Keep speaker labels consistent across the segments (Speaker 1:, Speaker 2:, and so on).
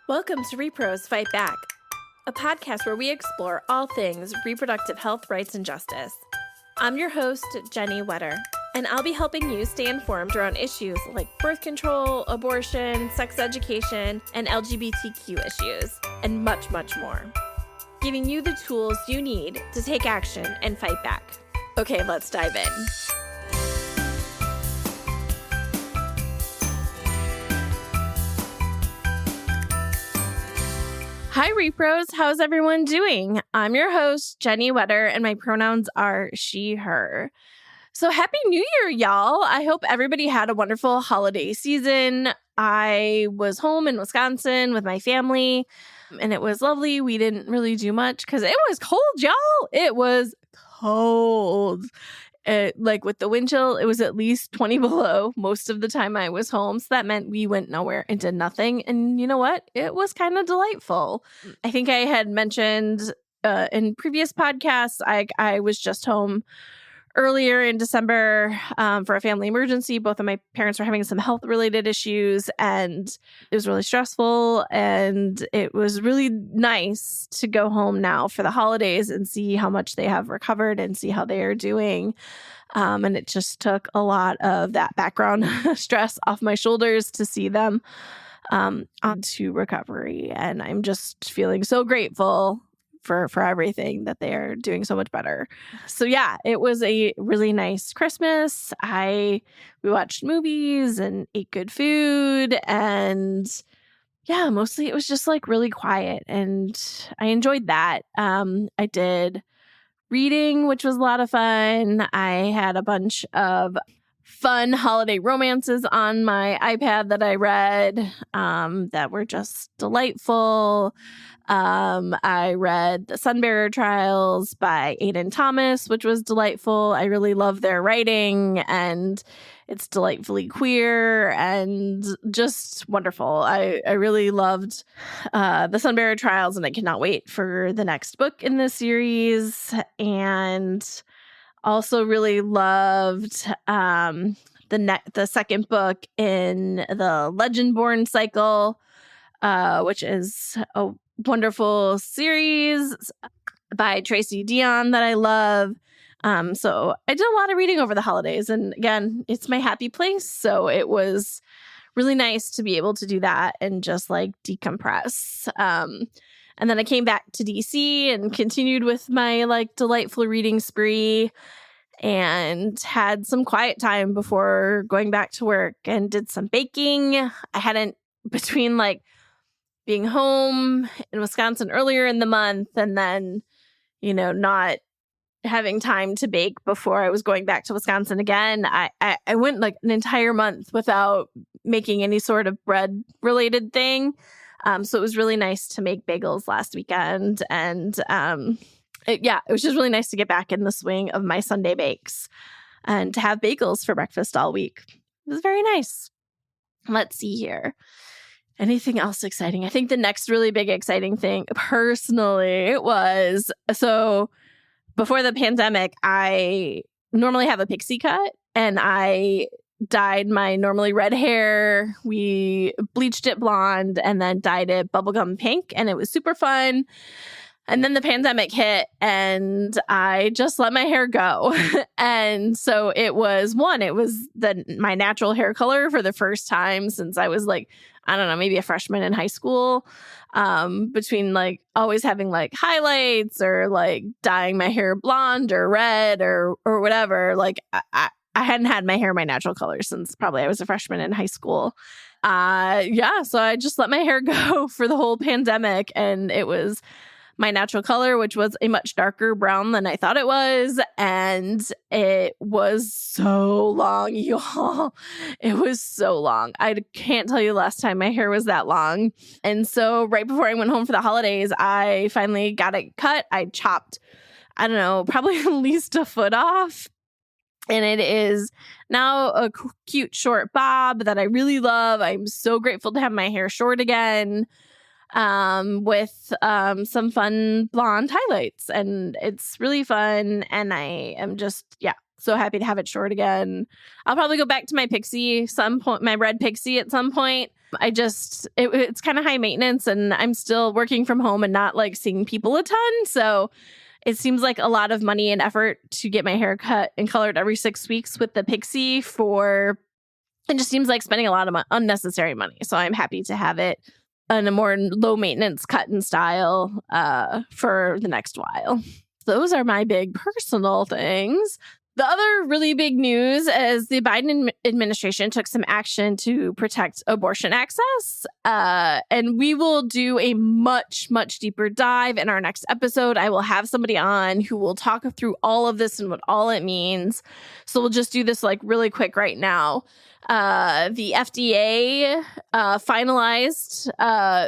Speaker 1: Welcome to rePROs Fight Back, a podcast where we explore all things reproductive health, rights, and justice. I'm your host, Jenny Wetter, and I'll be helping you stay informed around issues like birth control, abortion, sex education, and LGBTQ issues, and much, much more. Giving you the tools you need to take action and fight back. Okay, let's dive in. Hi, rePROs. How's everyone doing? I'm your host, Jenny Wetter, and my pronouns are she, her. So happy New Year, y'all. I hope everybody had a wonderful holiday season. I was home in Wisconsin with my family, and it was lovely. We didn't really do much because it was cold, y'all. It was cold. Like with the wind chill, it was at least 20 below most of the time I was home. So that meant we went nowhere and did nothing. And you know what? It was kind of delightful. I think I had mentioned in previous podcasts, I was just home earlier in December for a family emergency. Both of my parents were having some health-related issues, and it was really stressful. And it was really nice to go home now for the holidays and see how much they have recovered and see how they are doing. And it just took a lot of that background stress off my shoulders to see them onto recovery. And I'm just feeling so grateful for everything that they're doing so much better. So yeah, it was a really nice Christmas. We watched movies and ate good food, and yeah, mostly it was just like really quiet, and I enjoyed that. I did reading, which was a lot of fun. I had a bunch of fun holiday romances on my iPad that I read that were just delightful. I read The Sunbearer Trials by Aiden Thomas, which was delightful. I really love their writing, and it's delightfully queer and just wonderful. I really loved The Sunbearer Trials, and I cannot wait for the next book in this series. And also really loved the second book in the Legendborn cycle, which is a wonderful series by Tracy Dion that I love. So I did a lot of reading over the holidays, and again, it's my happy place. So it was really nice to be able to do that and just like decompress. And then I came back to DC and continued with my like delightful reading spree and had some quiet time before going back to work and did some baking. I hadn't, between like being home in Wisconsin earlier in the month and then, not having time to bake before I was going back to Wisconsin again, I went like an entire month without making any sort of bread related thing. So it was really nice to make bagels last weekend. And it was just really nice to get back in the swing of my Sunday bakes and to have bagels for breakfast all week. It was very nice. Let's see here. Anything else exciting? I think the next really big exciting thing personally was, so before the pandemic, I normally have a pixie cut, and I dyed my normally red hair. We bleached it blonde and then dyed it bubblegum pink, and it was super fun. And then the pandemic hit, and I just let my hair go. And so it was my natural hair color for the first time since I was like, I don't know, maybe a freshman in high school, between like always having like highlights or like dyeing my hair blonde or red or whatever. Like I hadn't had my hair my natural color since probably I was a freshman in high school. So I just let my hair go for the whole pandemic, and it was my natural color, which was a much darker brown than I thought it was. And it was so long, y'all. It was so long. I can't tell you the last time my hair was that long. And so right before I went home for the holidays, I finally got it cut. I chopped, I don't know, probably at least a foot off. And it is now a cute short bob that I really love. I'm so grateful to have my hair short again. With some fun blonde highlights, and it's really fun, and I am just so happy to have it short again. I'll probably go back to my pixie my red pixie at some point, It's kind of high maintenance, and I'm still working from home and not like seeing people a ton. So it seems like a lot of money and effort to get my hair cut and colored every 6 weeks with the pixie it just seems like spending a lot of unnecessary money. So I'm happy to have it in a more low maintenance cut and style for the next while. Those are my big personal things. The other really big news is the Biden administration took some action to protect abortion access. And we will do a much, much deeper dive in our next episode. I will have somebody on who will talk through all of this and what all it means. So we'll just do this like really quick right now. The FDA finalized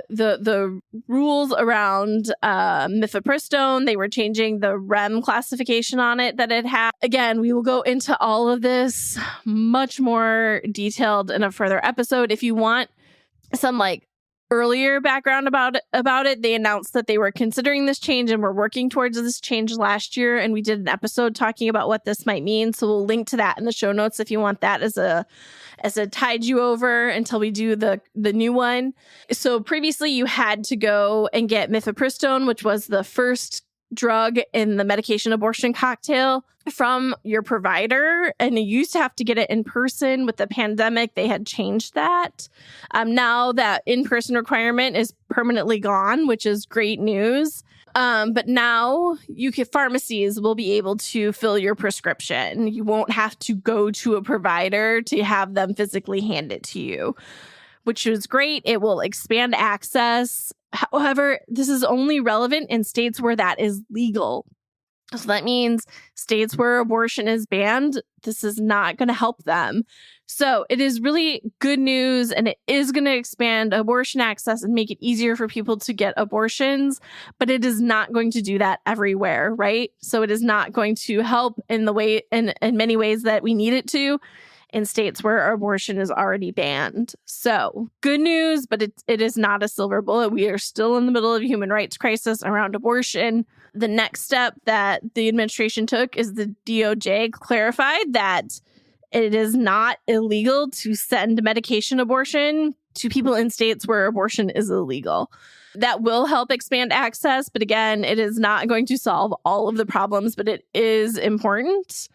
Speaker 1: the rules around mifepristone. They were changing the REM classification on it that it had. Again, we will go into all of this much more detailed in a further episode. If you want some like earlier background about it, they announced that they were considering this change and were working towards this change last year. And we did an episode talking about what this might mean. So we'll link to that in the show notes if you want that as a tide you over until we do the new one. So previously you had to go and get mifepristone, which was the first drug in the medication abortion cocktail, from your provider. And you used to have to get it in person. With the pandemic, they had changed that. Now that in-person requirement is permanently gone, which is great news. But now pharmacies will be able to fill your prescription. You won't have to go to a provider to have them physically hand it to you, which is great. It will expand access. However, this is only relevant in states where that is legal. So that means states where abortion is banned, this is not going to help them. So it is really good news, and it is going to expand abortion access and make it easier for people to get abortions, but it is not going to do that everywhere, right? So it is not going to help in many ways that we need it to in states where abortion is already banned. So good news, but it is not a silver bullet. We are still in the middle of a human rights crisis around abortion. The next step that the administration took is the DOJ clarified that it is not illegal to send medication abortion to people in states where abortion is illegal. That will help expand access, but again, it is not going to solve all of the problems, but it is important.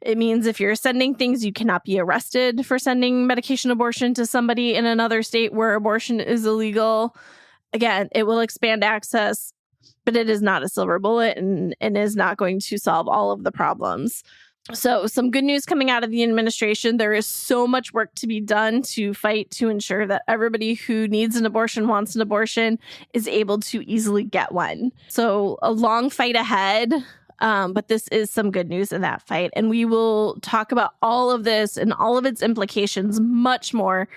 Speaker 1: It means if you're sending things, you cannot be arrested for sending medication abortion to somebody in another state where abortion is illegal. Again, it will expand access, but it is not a silver bullet and is not going to solve all of the problems. So some good news coming out of the administration. There is so much work to be done to fight to ensure that everybody who needs an abortion, wants an abortion, is able to easily get one. So a long fight ahead. But this is some good news in that fight. And we will talk about all of this and all of its implications much more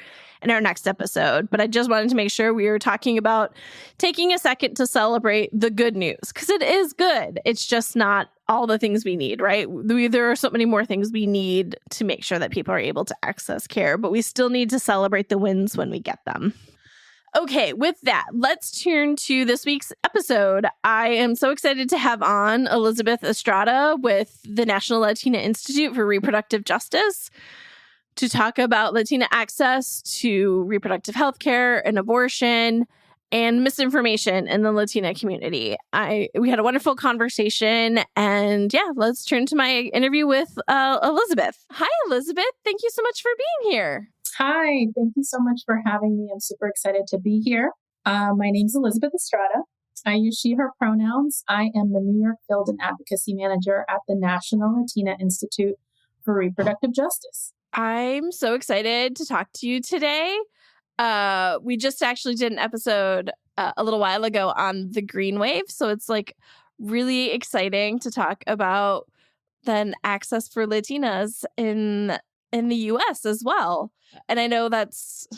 Speaker 1: in our next episode. But I just wanted to make sure we were talking about taking a second to celebrate the good news, because it is good. It's just not all the things we need, right? There are so many more things we need to make sure that people are able to access care, but we still need to celebrate the wins when we get them. Okay, with that, let's turn to this week's episode. I am so excited to have on Elizabeth Estrada with the National Latina Institute for Reproductive Justice to talk about Latina access to reproductive health care and abortion and misinformation in the Latina community. We had a wonderful conversation, and let's turn to my interview with Elizabeth. Hi, Elizabeth. Thank you so much for being here.
Speaker 2: Hi, thank you so much for having me. I'm super excited to be here. My name's Elizabeth Estrada. I use she, her pronouns. I am the New York Field and Advocacy Manager at the National Latina Institute for Reproductive Justice.
Speaker 1: I'm so excited to talk to you today. We just actually did an episode a little while ago on the green wave. So it's like really exciting to talk about then access for Latinas in the US as well. And I know that's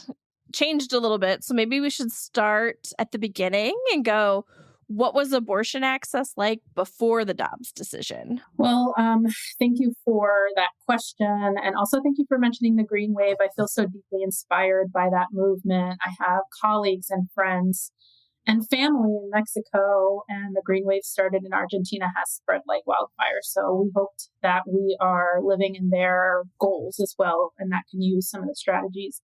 Speaker 1: changed a little bit. So maybe we should start at the beginning and go, what was abortion access like before the Dobbs decision?
Speaker 2: Well, thank you for that question. And also thank you for mentioning the green wave. I feel so deeply inspired by that movement. I have colleagues and friends and family in Mexico, and the green wave started in Argentina, has spread like wildfire. So we hoped that we are living in their goals as well, and that can use some of the strategies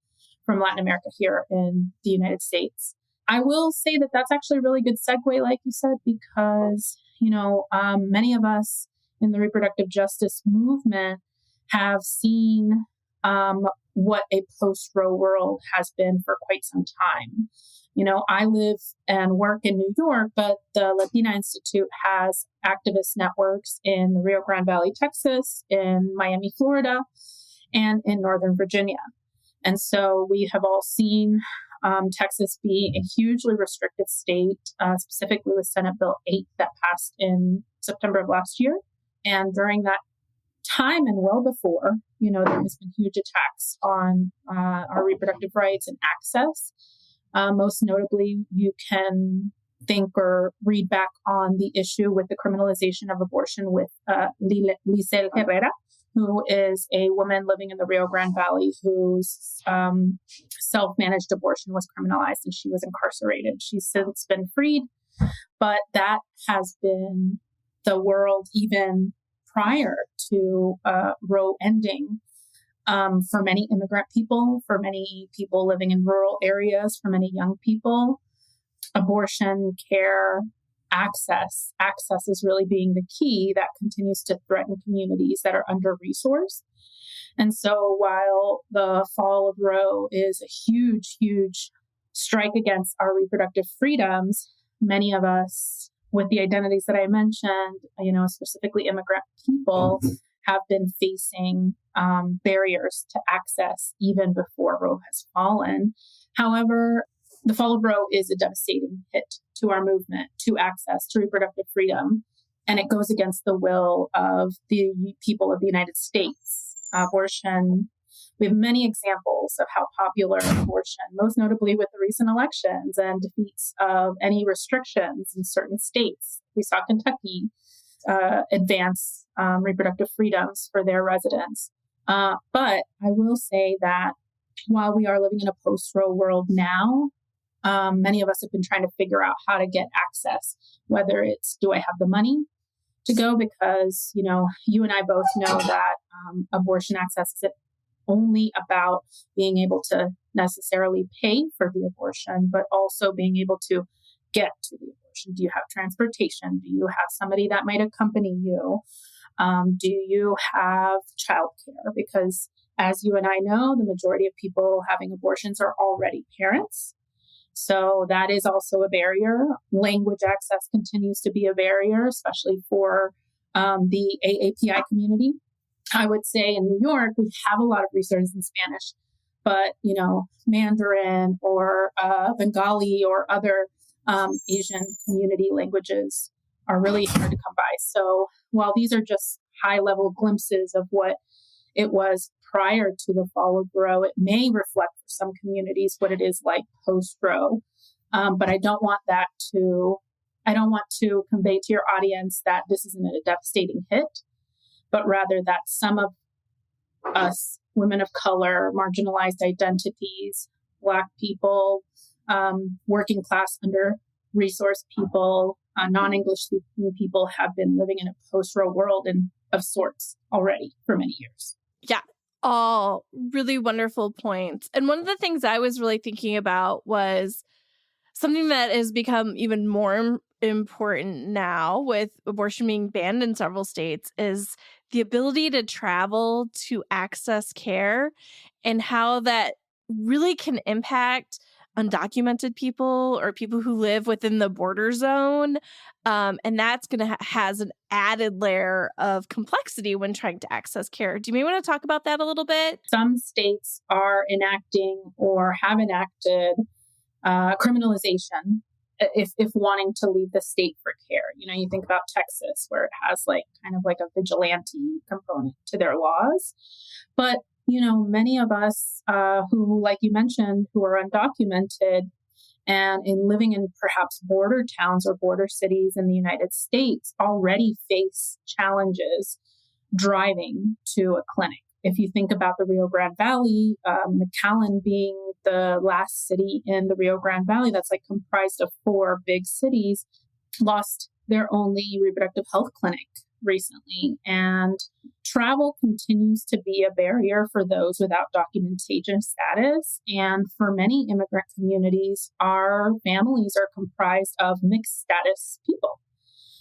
Speaker 2: from Latin America here in the United States. I will say that that's actually a really good segue, like you said, because, many of us in the reproductive justice movement have seen what a post-Roe world has been for quite some time. I live and work in New York, but the Latina Institute has activist networks in the Rio Grande Valley, Texas, in Miami, Florida, and in Northern Virginia. And so we have all seen Texas be a hugely restrictive state, specifically with Senate Bill 8 that passed in September of last year. And during that time and well before, there has been huge attacks on our reproductive rights and access. Most notably, you can think or read back on the issue with the criminalization of abortion with Lizelle Herrera, who is a woman living in the Rio Grande Valley whose self-managed abortion was criminalized and she was incarcerated. She's since been freed, but that has been the world even prior to Roe ending. For many immigrant people, for many people living in rural areas, for many young people, abortion, care, access is really being the key that continues to threaten communities that are under-resourced. And so while the fall of Roe is a huge, huge strike against our reproductive freedoms, many of us with the identities that I mentioned, specifically immigrant people, have been facing barriers to access even before Roe has fallen. However, the fall of Roe is a devastating hit to our movement, to access to reproductive freedom, and it goes against the will of the people of the United States. Abortion, we have many examples of how popular abortion, most notably with the recent elections and defeats of any restrictions in certain states. We saw Kentucky advance reproductive freedoms for their residents. But I will say that while we are living in a post-Roe world now, many of us have been trying to figure out how to get access, whether it's, do I have the money to go? Because, you and I both know that abortion access isn't only about being able to necessarily pay for the abortion, but also being able to get to the abortion. Do you have transportation? Do you have somebody that might accompany you? Do you have childcare? Because as you and I know, the majority of people having abortions are already parents. So that is also a barrier. Language access continues to be a barrier, especially for the AAPI community. I would say in New York, we have a lot of resources in Spanish, but, Mandarin or Bengali or other Asian community languages are really hard to come by. So while these are just high-level glimpses of what it was prior to the fall of Roe, it may reflect for some communities what it is like post-Roe. But I don't want to convey to your audience that this isn't a devastating hit, but rather that some of us, women of color, marginalized identities, Black people, working class, under-resourced people, non-English speaking people have been living in a post-Roe world of sorts already for many years.
Speaker 1: Yeah, all really wonderful points. And one of the things I was really thinking about was something that has become even more important now with abortion being banned in several states is the ability to travel to access care and how that really can impact undocumented people or people who live within the border zone. And that's going to has an added layer of complexity when trying to access care. Do you maybe want to talk about that a little bit?
Speaker 2: Some states are enacting or have enacted criminalization if wanting to leave the state for care. You think about Texas, where it has kind of like a vigilante component to their laws. But many of us who, like you mentioned, who are undocumented and living in perhaps border towns or border cities in the United States already face challenges driving to a clinic. If you think about the Rio Grande Valley, McAllen being the last city in the Rio Grande Valley that's comprised of 4 big cities, lost their only reproductive health clinic recently, and travel continues to be a barrier for those without documentation status. And for many immigrant communities, our families are comprised of mixed status people.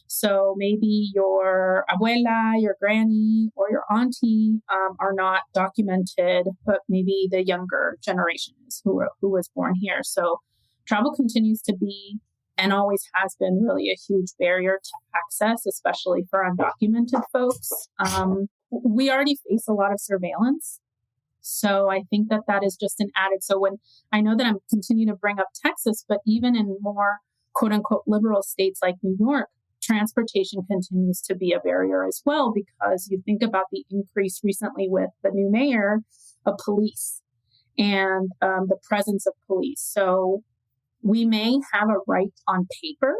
Speaker 2: So maybe your abuela, your granny, or your auntie are not documented, but maybe the younger generation is who was born here. So travel continues to be and always has been really a huge barrier to access, especially for undocumented folks. We already face a lot of surveillance. So I think that that is just an added. So when I know that I'm continuing to bring up Texas, but even in more quote unquote liberal states like New York, transportation continues to be a barrier as well, because you think about the increase recently with the new mayor of police and the presence of police. So we may have a right on paper,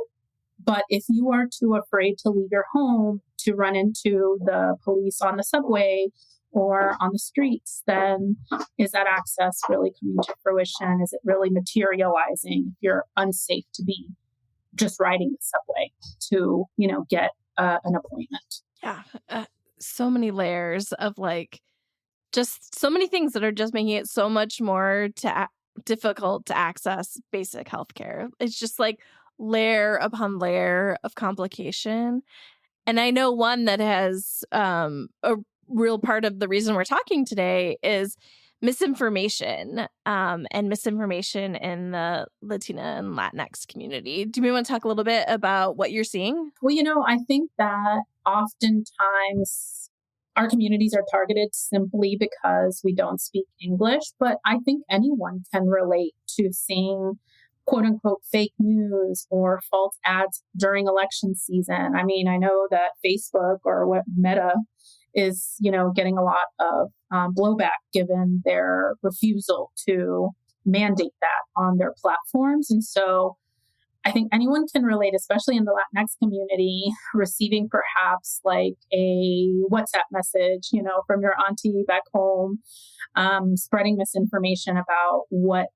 Speaker 2: but if you are too afraid to leave your home to run into the police on the subway or on the streets, then is that access really coming to fruition? Is it really materializing if you're unsafe to be just riding the subway to, get an appointment?
Speaker 1: Yeah. So many layers of just so many things that are just making it so much more difficult to access basic healthcare. It's just layer upon layer of complication. And I know one that has a real part of the reason we're talking today is misinformation and misinformation in the Latina and Latinx community. Do you want to talk a little bit about what you're seeing?
Speaker 2: Well, I think that oftentimes our communities are targeted simply because we don't speak English, but I think anyone can relate to seeing quote unquote fake news or false ads during election season. I mean, I know that Facebook or what Meta is, getting a lot of blowback given their refusal to mandate that on their platforms. And so I think anyone can relate, especially in the Latinx community, receiving perhaps a WhatsApp message, from your auntie back home, spreading misinformation about what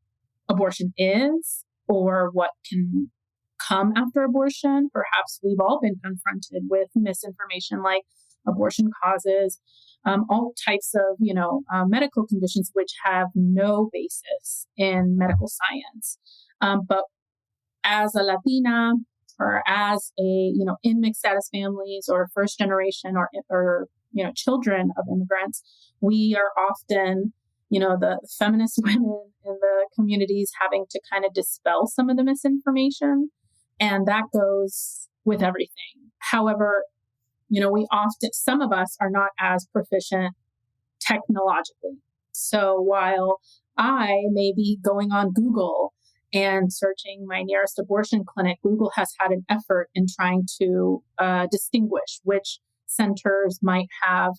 Speaker 2: abortion is or what can come after abortion. Perhaps we've all been confronted with misinformation like abortion causes, all types of, medical conditions which have no basis in medical science. But as a Latina or as in mixed status families or first generation or children of immigrants, we are often, the feminist women in the communities having to kind of dispel some of the misinformation. And that goes with everything. However, some of us are not as proficient technologically. So while I may be going on Google and searching my nearest abortion clinic, Google has had an effort in trying to distinguish which centers might have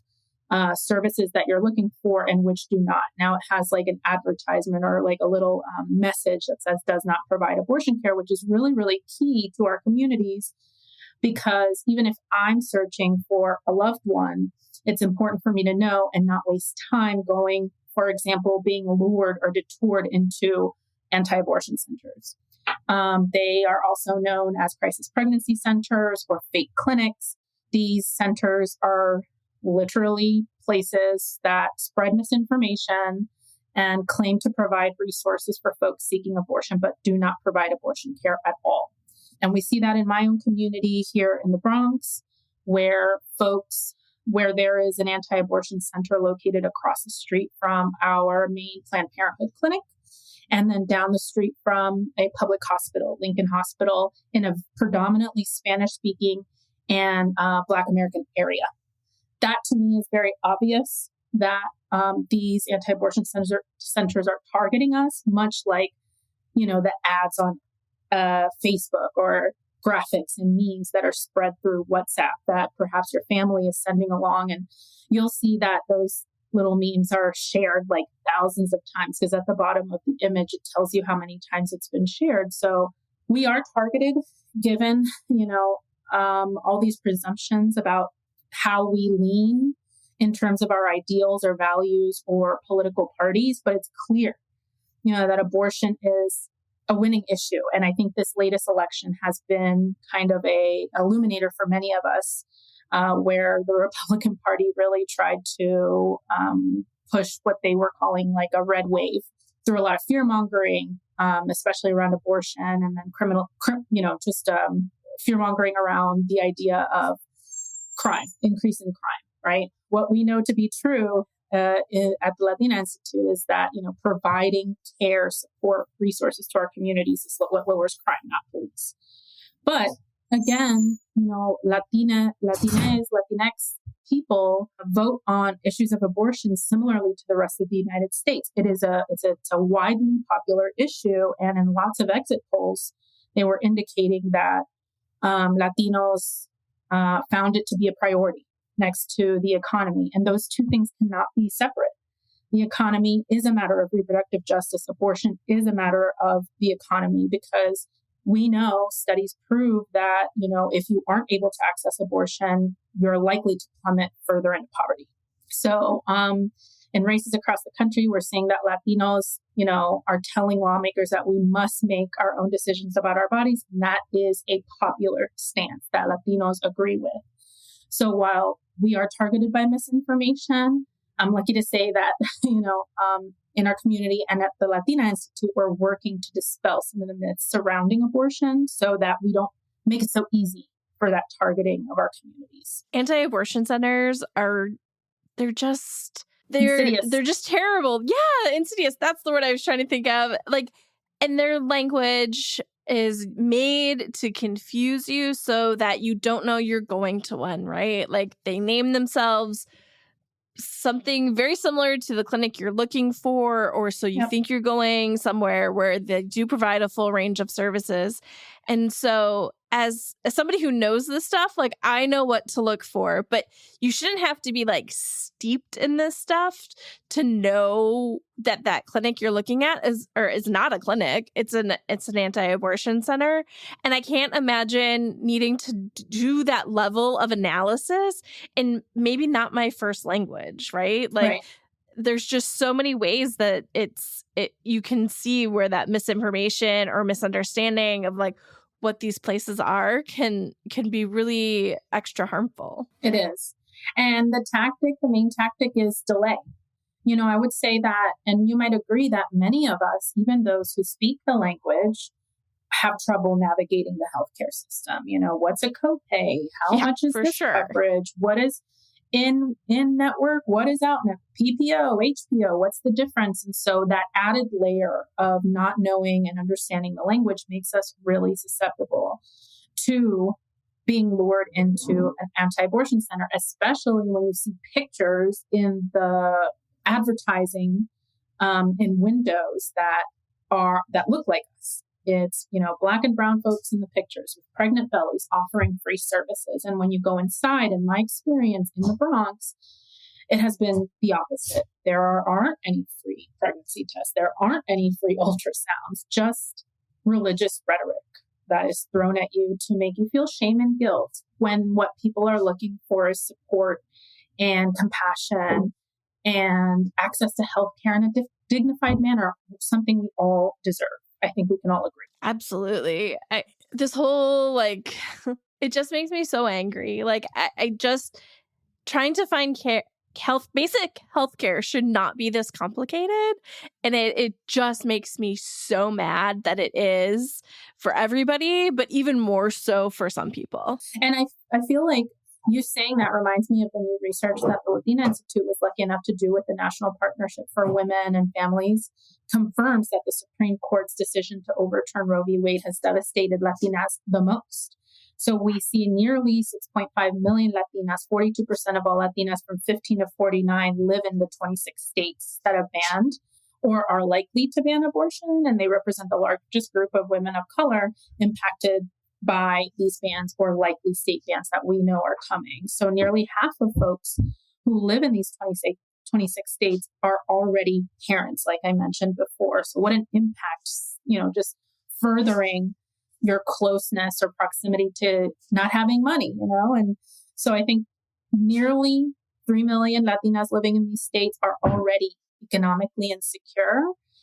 Speaker 2: services that you're looking for and which do not. Now it has an advertisement or a little message that says does not provide abortion care, which is really, really key to our communities, because even if I'm searching for a loved one, it's important for me to know and not waste time going, for example, being lured or detoured into anti-abortion centers. They are also known as crisis pregnancy centers or fake clinics. These centers are literally places that spread misinformation and claim to provide resources for folks seeking abortion, but do not provide abortion care at all. And we see that in my own community here in the Bronx, where there is an anti-abortion center located across the street from our main Planned Parenthood clinic, and then down the street from a public hospital, Lincoln Hospital, in a predominantly Spanish-speaking and Black American area. That to me is very obvious that these anti-abortion centers are targeting us, much like, the ads on Facebook or graphics and memes that are spread through WhatsApp that perhaps your family is sending along. And you'll see that those little memes are shared thousands of times, because at the bottom of the image, it tells you how many times it's been shared. So we are targeted given, all these presumptions about how we lean in terms of our ideals or values or political parties. But it's clear, that abortion is a winning issue. And I think this latest election has been kind of a illuminator for many of us where the Republican Party really tried to push what they were calling like a red wave through a lot of fear mongering, especially around abortion, and then fear mongering around the idea of crime, increase in crime, right? What we know to be true at the Latina Institute is that, providing care, support, resources to our communities is what lowers crime, not police. But again, Latinx people vote on issues of abortion similarly to the rest of the United States. It's a widely popular issue, and in lots of exit polls, they were indicating that Latinos found it to be a priority next to the economy, and those two things cannot be separate. The economy is a matter of reproductive justice. Abortion is a matter of the economy, because we know studies prove that, if you aren't able to access abortion, you're likely to plummet further into poverty. So in races across the country, we're seeing that Latinos, are telling lawmakers that we must make our own decisions about our bodies. And that is a popular stance that Latinos agree with. So while we are targeted by misinformation, I'm lucky to say that, in our community and at the Latina Institute, we're working to dispel some of the myths surrounding abortion so that we don't make it so easy for that targeting of our communities.
Speaker 1: Anti-abortion centers they're just terrible. Yeah, insidious. That's the word I was trying to think of. And their language is made to confuse you so that you don't know you're going to one, right? They name themselves something very similar to the clinic you're looking for, or so you think you're going somewhere where they do provide a full range of services. And so as somebody who knows this stuff, I know what to look for, but you shouldn't have to be steeped in this stuff to know that clinic you're looking at is not a clinic. It's an anti-abortion center. And I can't imagine needing to do that level of analysis in maybe not my first language, right?
Speaker 2: Right.
Speaker 1: There's just so many ways that you can see where that misinformation or misunderstanding of what these places are can be really extra harmful.
Speaker 2: It is. And the main tactic is delay. I would say that, and you might agree that many of us, even those who speak the language, have trouble navigating the healthcare system. What's a copay? How much is this coverage? What is in network? What is out network? PPO, HPO, what's the difference? And so that added layer of not knowing and understanding the language makes us really susceptible to being lured into an anti-abortion center, especially when you see pictures in the advertising in windows that look like us. It's, Black and brown folks in the pictures with pregnant bellies offering free services. And when you go inside, in my experience in the Bronx, it has been the opposite. There aren't any free pregnancy tests. There aren't any free ultrasounds, just religious rhetoric that is thrown at you to make you feel shame and guilt, when what people are looking for is support and compassion and access to healthcare in a dignified manner, something we all deserve. I think we can all agree.
Speaker 1: Absolutely. This whole, it just makes me so angry. I just trying to find care. Basic healthcare should not be this complicated. And it just makes me so mad that it is for everybody, but even more so for some people.
Speaker 2: And I feel like you saying that reminds me of the new research that the Latina Institute was lucky enough to do with the National Partnership for Women and Families, confirms that the Supreme Court's decision to overturn Roe v. Wade has devastated Latinas the most. So we see nearly 6.5 million Latinas, 42% of all Latinas from 15 to 49 live in the 26 states that have banned or are likely to ban abortion, and they represent the largest group of women of color impacted by these bans or likely state bans that we know are coming. So nearly half of folks who live in these 26 states are already parents, like I mentioned before. So what an impact, just furthering your closeness or proximity to not having money, And so I think nearly 3 million Latinas living in these states are already economically insecure,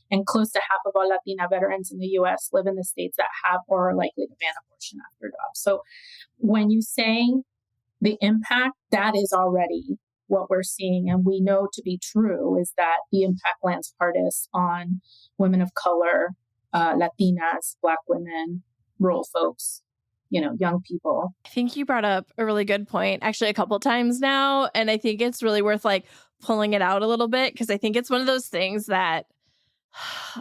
Speaker 2: and close to half of all Latina veterans in the U.S. live in the states that have or are likely to ban abortion after Dobbs. So when you say the impact, that is already what we're seeing. And we know to be true is that the impact lands hardest on women of color, Latinas, Black women, rural folks, young people.
Speaker 1: I think you brought up a really good point, actually, a couple times now. And I think it's really worth like pulling it out a little bit, because I think it's one of those things that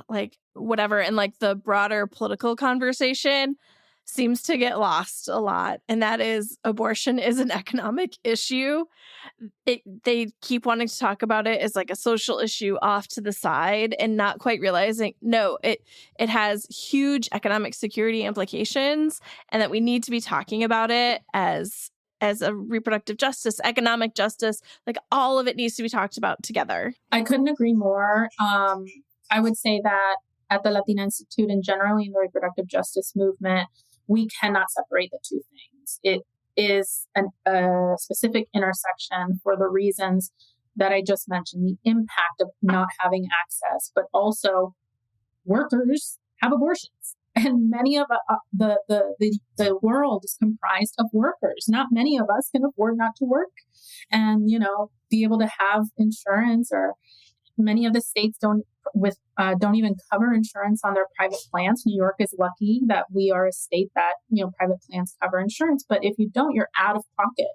Speaker 1: like whatever, and like the broader political conversation seems to get lost a lot. And that is, abortion is an economic issue. They keep wanting to talk about it as like a social issue off to the side, and not quite realizing, no, it has huge economic security implications, and that we need to be talking about it as a reproductive justice, economic justice, like all of it needs to be talked about together.
Speaker 2: I couldn't agree more. I would say that at the Latina Institute and generally in the reproductive justice movement, we cannot separate the two things. It is a specific intersection for the reasons that I just mentioned, the impact of not having access, but also workers have abortions. And many of the world is comprised of workers. Not many of us can afford not to work and, be able to have insurance, or many of the states don't even cover insurance on their private plans. New York is lucky that we are a state that, private plans cover insurance. But if you don't, you're out of pocket.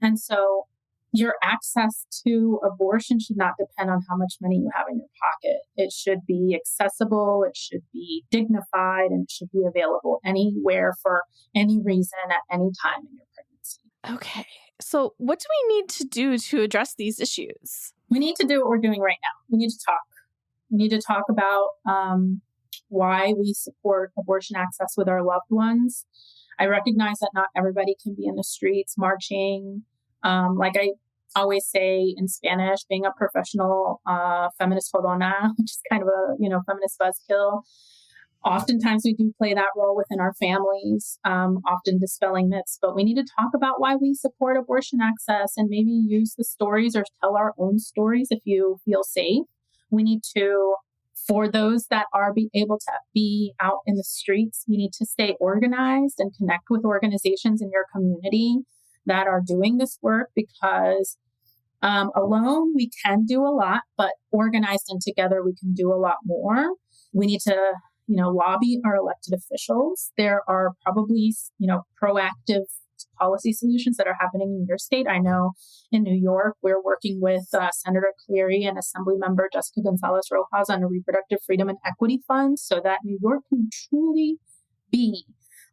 Speaker 2: And so your access to abortion should not depend on how much money you have in your pocket. It should be accessible, it should be dignified, and it should be available anywhere for any reason at any time in your pregnancy.
Speaker 1: Okay. So what do we need to do to address these issues?
Speaker 2: We need to do what we're doing right now. We need to talk. We need to talk about why we support abortion access with our loved ones. I recognize that not everybody can be in the streets marching. Like I always say in Spanish, being a professional feminist jodona, which is kind of a feminist buzzkill. Oftentimes we do play that role within our families, often dispelling myths, but we need to talk about why we support abortion access and maybe use the stories or tell our own stories if you feel safe. We need to, for those that are able to be out in the streets, we need to stay organized and connect with organizations in your community that are doing this work, because alone we can do a lot, but organized and together we can do a lot more. We need to lobby our elected officials. There are probably, proactive policy solutions that are happening in your state. I know in New York, we're working with Senator Cleary and Assemblymember Jessica Gonzalez Rojas on a reproductive freedom and equity fund, so that New York can truly be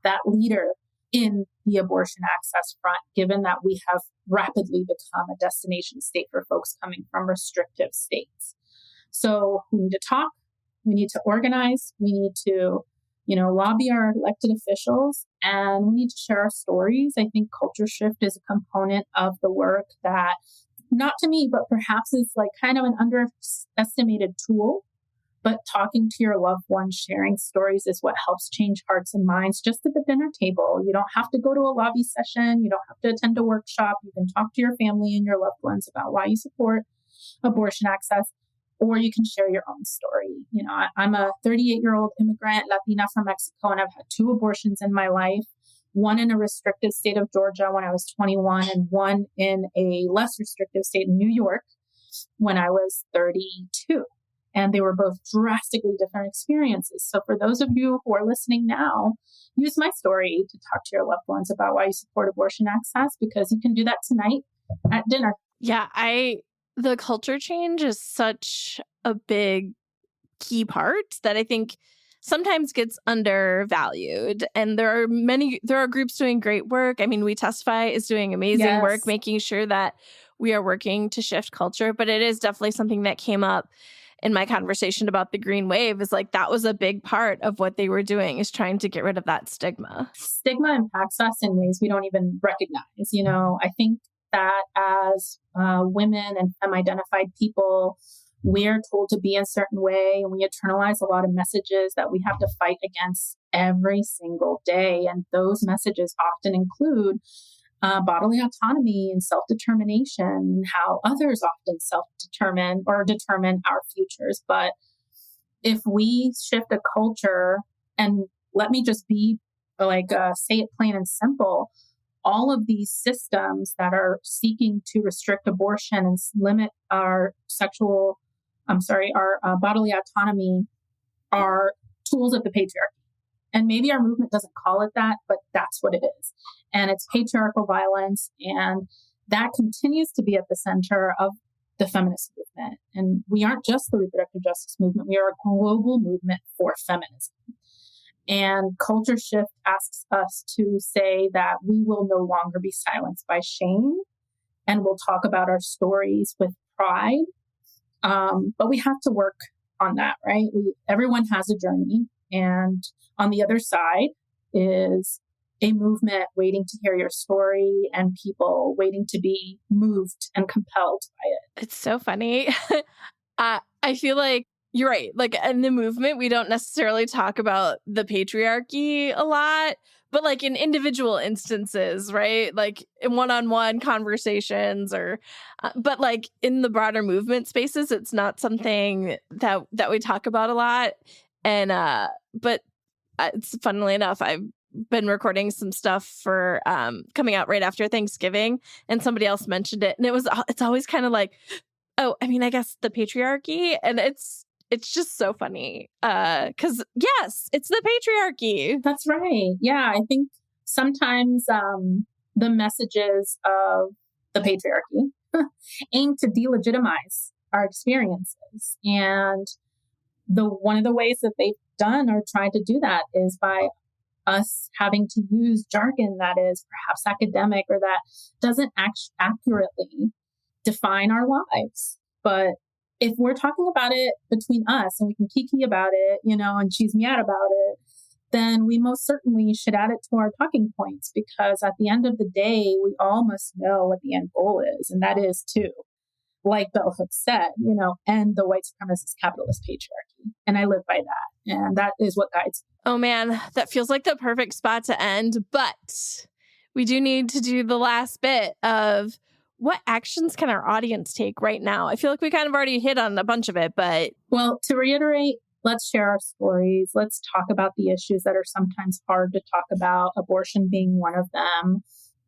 Speaker 2: that leader in the abortion access front, given that we have rapidly become a destination state for folks coming from restrictive states. So we need to talk. We need to organize. We need to, lobby our elected officials, and we need to share our stories. I think culture shift is a component of the work that, not to me, but perhaps is like kind of an underestimated tool. But talking to your loved ones, sharing stories is what helps change hearts and minds just at the dinner table. You don't have to go to a lobby session. You don't have to attend a workshop. You can talk to your family and your loved ones about why you support abortion access. Or you can share your own story. I'm a 38-year-old immigrant Latina from Mexico, and I've had 2 abortions in my life, one in a restrictive state of Georgia when I was 21, and one in a less restrictive state in New York when I was 32. And they were both drastically different experiences. So for those of you who are listening now, use my story to talk to your loved ones about why you support abortion access, because you can do that tonight at dinner.
Speaker 1: Yeah, the culture change is such a big key part that I think sometimes gets undervalued. And there are groups doing great work. I mean, We Testify is doing amazing work, making sure that we are working to shift culture. But it is definitely something that came up in my conversation about the Green Wave, is like that was a big part of what they were doing, is trying to get rid of that stigma.
Speaker 2: Stigma impacts us in ways we don't even recognize. I think that as women and femme-identified people, we're told to be a certain way, and we internalize a lot of messages that we have to fight against every single day. And those messages often include bodily autonomy and self-determination, and how others often self-determine or determine our futures. But if we shift a culture, and let me just be say it plain and simple, all of these systems that are seeking to restrict abortion and limit our bodily autonomy are tools of the patriarchy. And maybe our movement doesn't call it that, but that's what it is. And it's patriarchal violence. And that continues to be at the center of the feminist movement. And we aren't just the reproductive justice movement. We are a global movement for feminism. And culture shift asks us to say that we will no longer be silenced by shame, and we'll talk about our stories with pride. But we have to work on that, right? Everyone has a journey. And on the other side is a movement waiting to hear your story and people waiting to be moved and compelled by it.
Speaker 1: It's so funny. I feel like you're right. Like in the movement, we don't necessarily talk about the patriarchy a lot, but like in individual instances, right? Like in one-on-one conversations but like in the broader movement spaces, it's not something that we talk about a lot. And, but it's funnily enough, I've been recording some stuff for coming out right after Thanksgiving, and somebody else mentioned it, and it's always kind of like, oh, I mean, I guess the patriarchy, and it's just so funny because yes, it's the patriarchy.
Speaker 2: That's right. Yeah, I think sometimes the messages of the patriarchy aim to delegitimize our experiences, and one of the ways that they've done or tried to do that is by us having to use jargon that is perhaps academic or that doesn't accurately define our lives. But if we're talking about it between us and we can kiki about it, and cheese me out about it, then we most certainly should add it to our talking points, because at the end of the day, we all must know what the end goal is. And that is to, like Bell Hooks said, end the white supremacist capitalist patriarchy. And I live by that. And that is what guides me.
Speaker 1: Oh man, that feels like the perfect spot to end. But we do need to do the last bit of what actions can our audience take right now? I feel like we kind of already hit on a bunch of it, but...
Speaker 2: Well, to reiterate, let's share our stories. Let's talk about the issues that are sometimes hard to talk about, abortion being one of them.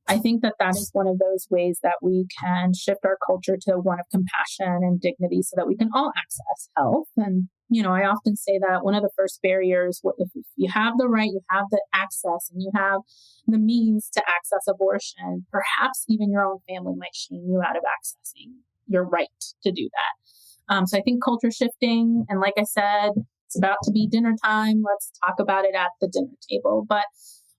Speaker 2: I think that is one of those ways that we can shift our culture to one of compassion and dignity so that we can all access health. And, I often say that one of the first barriers, if you have the right, you have the access, and you have the means to access abortion, perhaps even your own family might shame you out of accessing your right to do that. So I think culture shifting, and like I said, it's about to be dinner time. Let's talk about it at the dinner table. But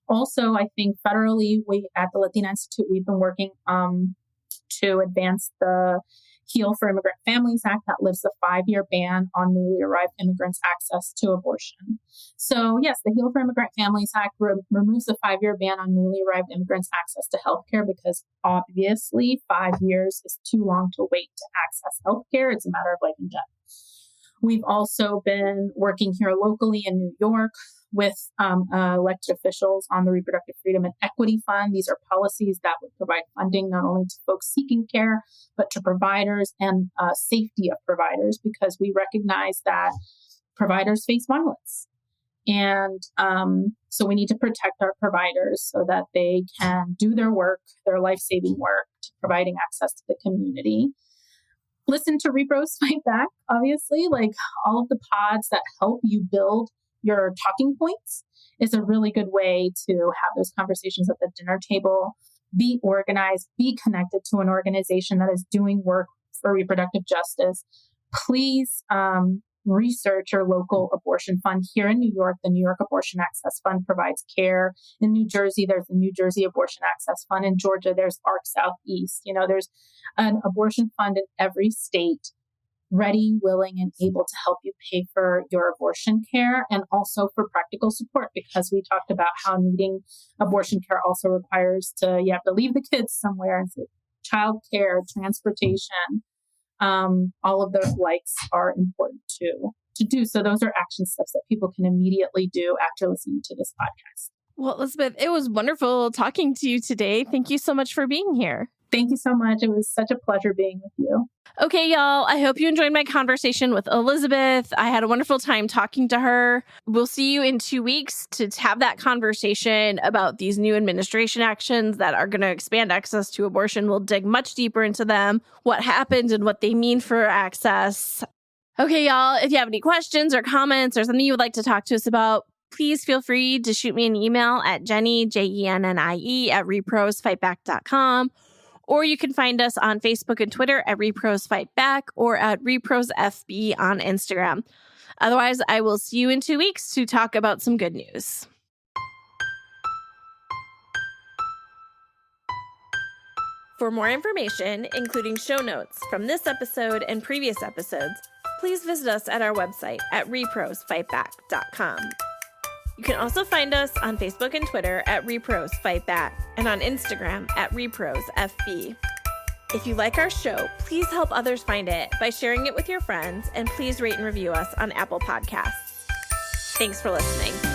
Speaker 2: also, I think federally, we at the Latina Institute, we've been working to advance the Heal for Immigrant Families Act that lifts the 5-year ban on newly arrived immigrants' access to abortion. So yes, the Heal for Immigrant Families Act removes the 5-year ban on newly arrived immigrants' access to healthcare, because obviously 5 years is too long to wait to access healthcare. It's a matter of life and death. We've also been working here locally in New York with elected officials on the Reproductive Freedom and Equity Fund. These are policies that would provide funding not only to folks seeking care, but to providers and safety of providers, because we recognize that providers face violence. And so we need to protect our providers so that they can do their work, their life-saving work, to providing access to the community. Listen to rePROs Fight Back, obviously, like all of the pods that help you build your talking points is a really good way to have those conversations at the dinner table. Be organized, be connected to an organization that is doing work for reproductive justice. Please research your local abortion fund. Here in New York, the New York Abortion Access Fund provides care. In New Jersey, there's the New Jersey Abortion Access Fund. In Georgia, there's ARC Southeast. There's an abortion fund in every state, ready, willing, and able to help you pay for your abortion care, and also for practical support, because we talked about how needing abortion care also requires you have to leave the kids somewhere, and so child care, transportation, all of those likes are important to do. So those are action steps that people can immediately do after listening to this podcast.
Speaker 1: Well, Elizabeth, it was wonderful talking to you today. Thank you so much for being here.
Speaker 2: Thank you so much. It was such a pleasure being with you.
Speaker 1: Okay, y'all, I hope you enjoyed my conversation with Elizabeth. I had a wonderful time talking to her. We'll see you in 2 weeks to have that conversation about these new administration actions that are going to expand access to abortion. We'll dig much deeper into them, what happened and what they mean for access. Okay, y'all, if you have any questions or comments or something you would like to talk to us about, please feel free to shoot me an email at Jenny, JENNIE, at reprosfightback.com. Or you can find us on Facebook and Twitter at rePROs Fight Back or at rePROs FB on Instagram. Otherwise, I will see you in 2 weeks to talk about some good news. For more information, including show notes from this episode and previous episodes, please visit us at our website at reprosfightback.com. You can also find us on Facebook and Twitter at rePROs Fight Back and on Instagram at rePROs FB. If you like our show, please help others find it by sharing it with your friends, and please rate and review us on Apple Podcasts. Thanks for listening.